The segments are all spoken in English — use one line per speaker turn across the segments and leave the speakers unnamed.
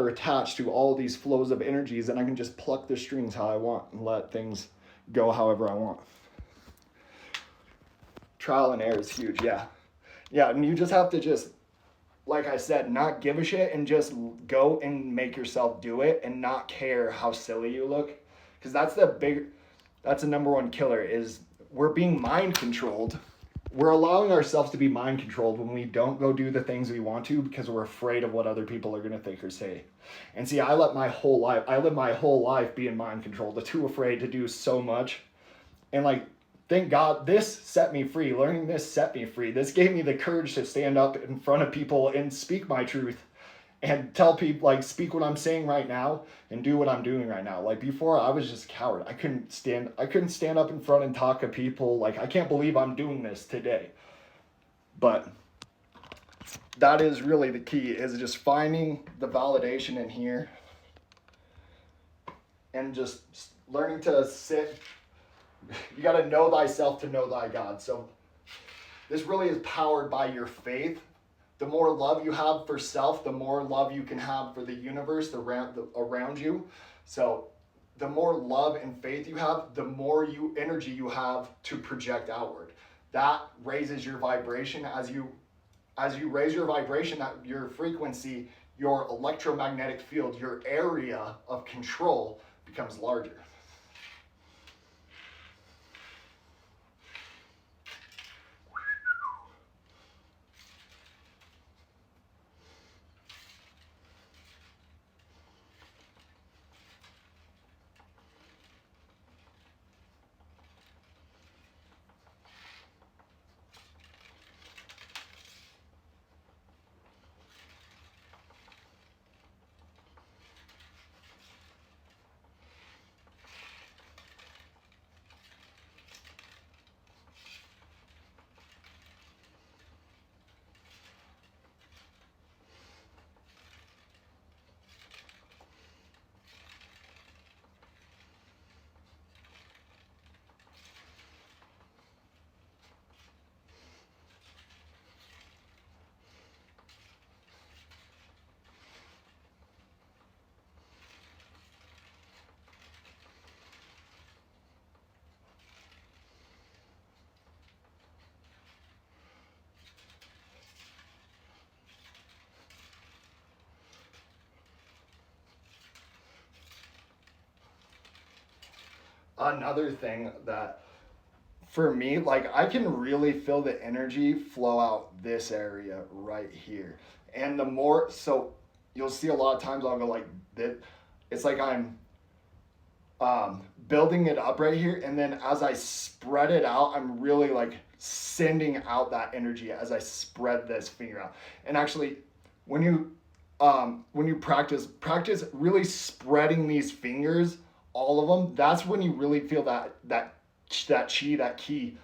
are attached to all these flows of energies, and I can just pluck the strings how I want and let things go however I want. Trial and error is huge, yeah. Yeah, and you just have to just, like I said, not give a shit and just go and make yourself do it and not care how silly you look. Because that's the number one killer, is we're being mind controlled. We're allowing ourselves to be mind controlled when we don't go do the things we want to because we're afraid of what other people are going to think or say. And see, I lived my whole life being mind controlled, too afraid to do so much. And like, thank God this set me free. Learning this set me free. This gave me the courage to stand up in front of people and speak my truth and tell people, like, speak what I'm saying right now and do what I'm doing right now. Like, before, I was just a coward. I couldn't stand up in front and talk to people. Like, I can't believe I'm doing this today. But that is really the key, is just finding the validation in here and just learning to sit. You got to know thyself to know thy God. So this really is powered by your faith. The more love you have for self, the more love you can have for the universe around you. So the more love and faith you have, the more energy you have to project outward. That raises your vibration. As you raise your vibration, your frequency, your electromagnetic field, your area of control becomes larger. Another thing that, for me, like, I can really feel the energy flow out this area right here. And the more, so you'll see a lot of times I'll go like this. It's like I'm building it up right here. And then as I spread it out, I'm really like sending out that energy as I spread this finger out. And actually, when you practice really spreading these fingers, all of them, that's when you really feel that chi, that ki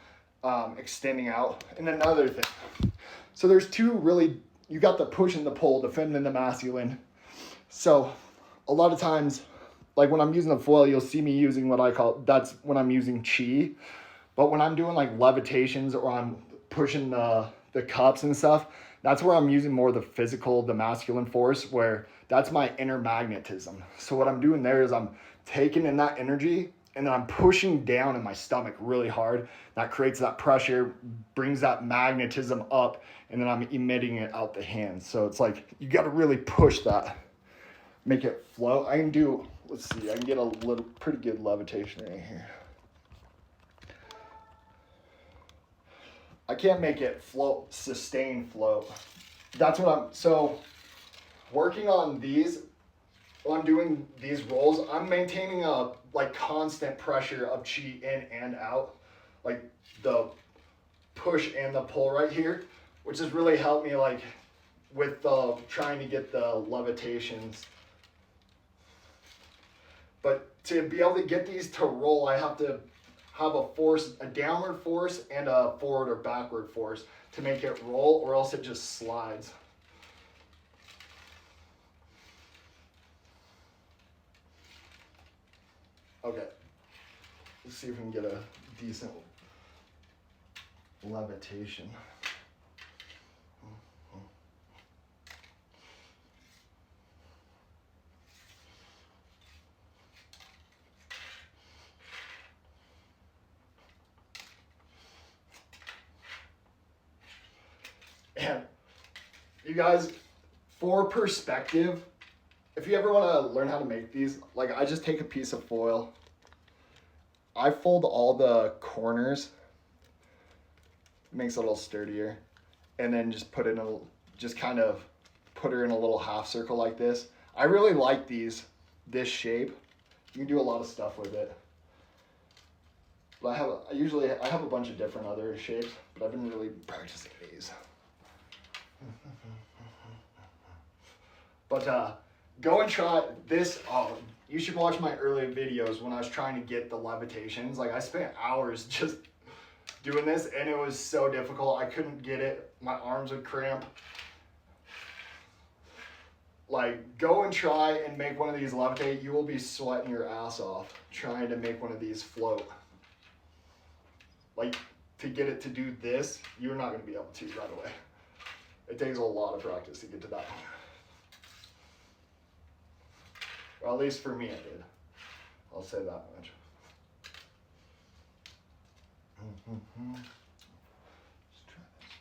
extending out. And another thing, so there's two really, you got the push and the pull, the feminine and the masculine. So a lot of times, like when I'm using the foil, you'll see me using what I call, that's when I'm using chi. But when I'm doing like levitations or I'm pushing the cups and stuff, that's where I'm using more the physical, the masculine force, where that's my inner magnetism. So what I'm doing there is I'm taking in that energy and then I'm pushing down in my stomach really hard. That creates that pressure, brings that magnetism up, and then I'm emitting it out the hands. So it's like, you got to really push that, make it flow. I can do, let's see, I can get a little pretty good levitation right here. I can't make it float, sustain float. That's what so working on these, when I'm doing these rolls, I'm maintaining a like constant pressure of chi in and out, like the push and the pull right here, which has really helped me like with trying to get the levitations. But to be able to get these to roll, I have to have a force, a downward force and a forward or backward force to make it roll, or else it just slides. Okay, let's see if we can get a decent levitation. guys, for perspective, if you ever want to learn how to make these, like I just take a piece of foil, I fold all the corners, it makes it a little sturdier, and then just put it in a, just kind of put her in a little half circle like this. I really like this shape. You can do a lot of stuff with it. But I have a bunch of different other shapes, but I've been really practicing these. But go and try this. Oh, you should watch my earlier videos when I was trying to get the levitations. Like I spent hours just doing this and it was so difficult. I couldn't get it. My arms would cramp. Like go and try and make one of these levitate. You will be sweating your ass off trying to make one of these float. Like to get it to do this, you're not going to be able to right away. It takes a lot of practice to get to that point. Well, at least for me it did. I'll say that much. Let's try this.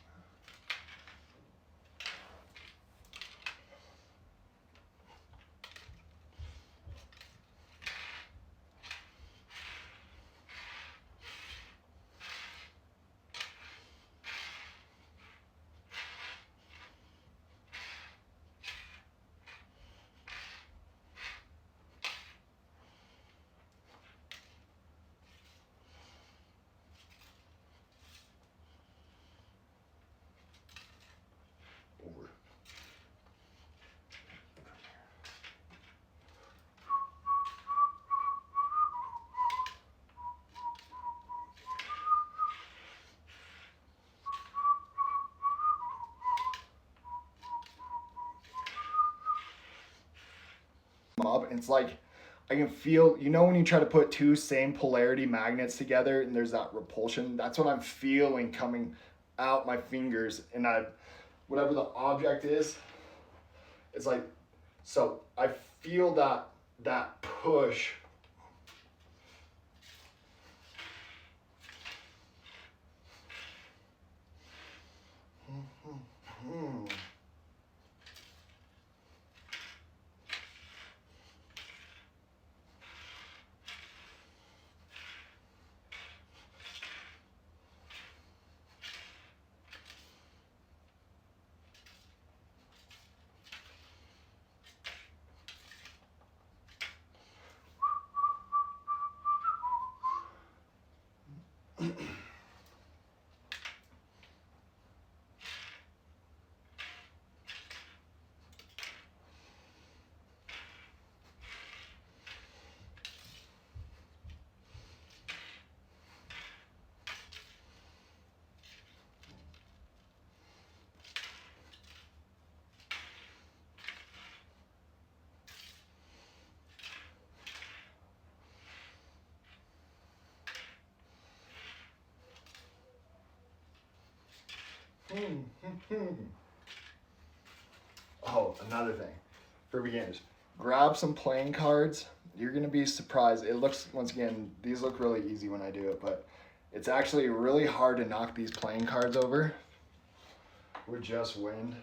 Over. Up, and it's like I can feel, you know, when you try to put two same polarity magnets together and there's that repulsion, that's what I'm feeling coming out my fingers, and whatever the object is, it's like, so I feel that push. Oh, another thing for beginners, grab some playing cards. You're gonna be surprised. It looks, once again, these look really easy when I do it, but it's actually really hard to knock these playing cards over with just wind.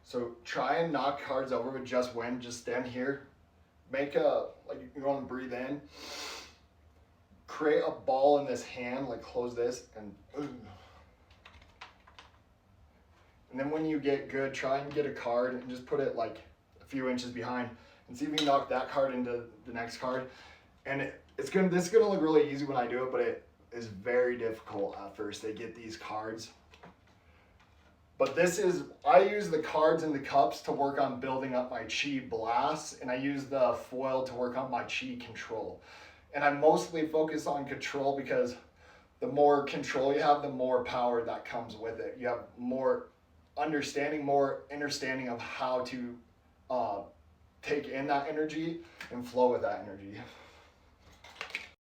So try and knock cards over with just wind. Just stand here. Make like you want to breathe in. Create a ball in this hand, like close this, and then when you get good, try and get a card and just put it like a few inches behind and see if you can knock that card into the next card. And this is gonna look really easy when I do it, but it is very difficult at first to get these cards. But I use the cards and the cups to work on building up my chi blast, and I use the foil to work on my chi control. And I mostly focus on control because the more control you have, the more power that comes with it. You have more understanding of how to take in that energy and flow with that energy.